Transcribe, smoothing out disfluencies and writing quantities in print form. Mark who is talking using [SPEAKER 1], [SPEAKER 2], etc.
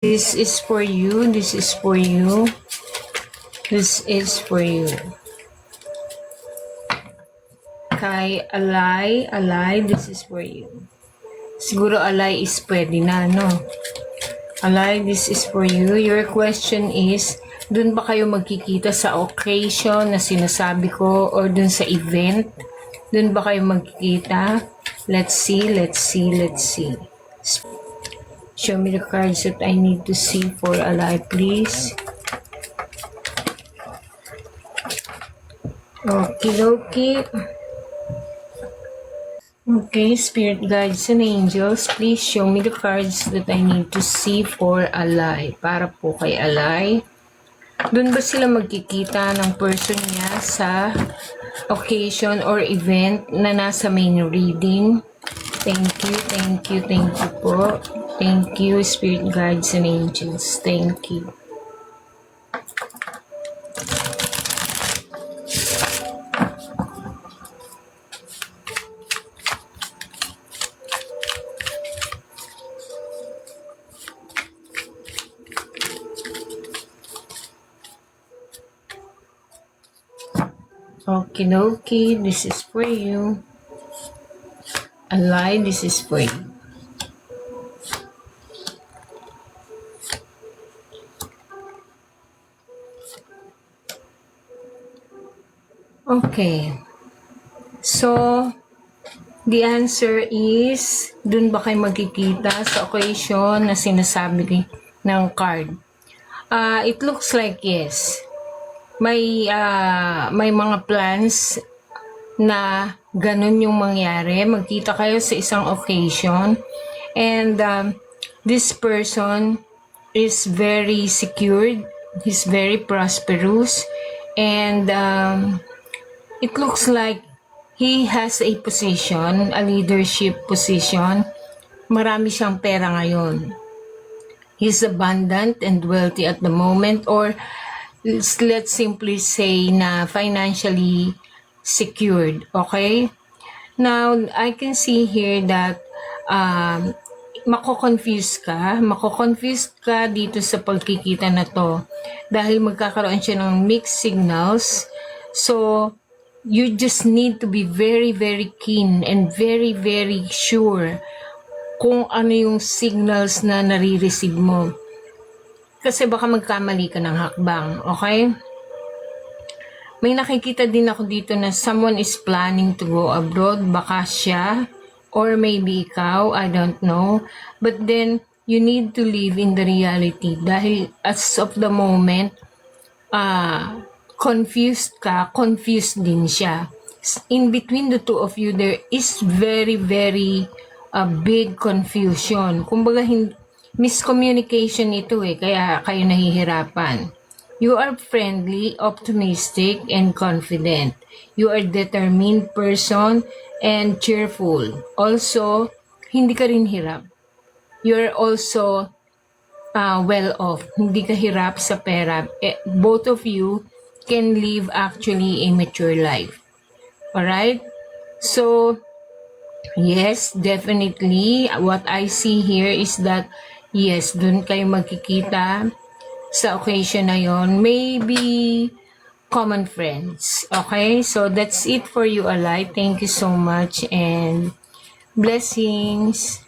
[SPEAKER 1] This is for you. This is for you. This is for you. Kay Alay, this is for you. Siguro Alay is pwede na, no? Alay, this is for you. Your question is, dun ba kayo magkikita sa occasion na sinasabi ko or dun sa event? Dun ba kayo magkikita? Let's see, let's see, let's see. Show me the cards that I need to see for Alay, please. Okay. Okay, spirit guides and angels, please show me the cards that I need to see for Alay. Para po kay Alay. Doon ba sila magkikita ng person niya sa occasion or event na nasa main reading? Thank you po. Thank you, spirit guides and angels. Thank you. Okay, this is for you. Alay, this is for you. Okay. So, the answer is, dun ba kayo magkikita sa occasion na sinasabi ng card? It looks like yes. May mga plans na ganun yung mangyari. Magkita kayo sa isang occasion. And this person is very secured. He's very prosperous. And it looks like he has a position, a leadership position. Marami siyang pera ngayon. He's abundant and wealthy at the moment, or let's simply say na financially secured. Okay? Now, I can see here that mako-confuse ka dito sa pagkikita na to dahil magkakaroon siya ng mixed signals. So, you just need to be very, very keen and very, very sure kung ano yung signals na nare-receive mo. Kasi baka magkamali ka ng hakbang, okay? May nakikita din ako dito na someone is planning to go abroad. Baka siya, or maybe ikaw, I don't know. But then, you need to live in the reality. Dahil as of the moment, confused din siya. In between the two of you, there is very, very big confusion. Kumbaga, miscommunication ito kaya kayo nahihirapan. You are friendly, optimistic, and confident. You are determined person and cheerful. Also, hindi ka rin hirap. You are also well off. Hindi ka hirap sa pera. Both of you can live actually a mature life. Alright? So, yes, definitely. What I see here is that, yes, dun kayo magkikita sa occasion na yon. Maybe common friends. Okay? So, that's it for you, Alay. Thank you so much and blessings.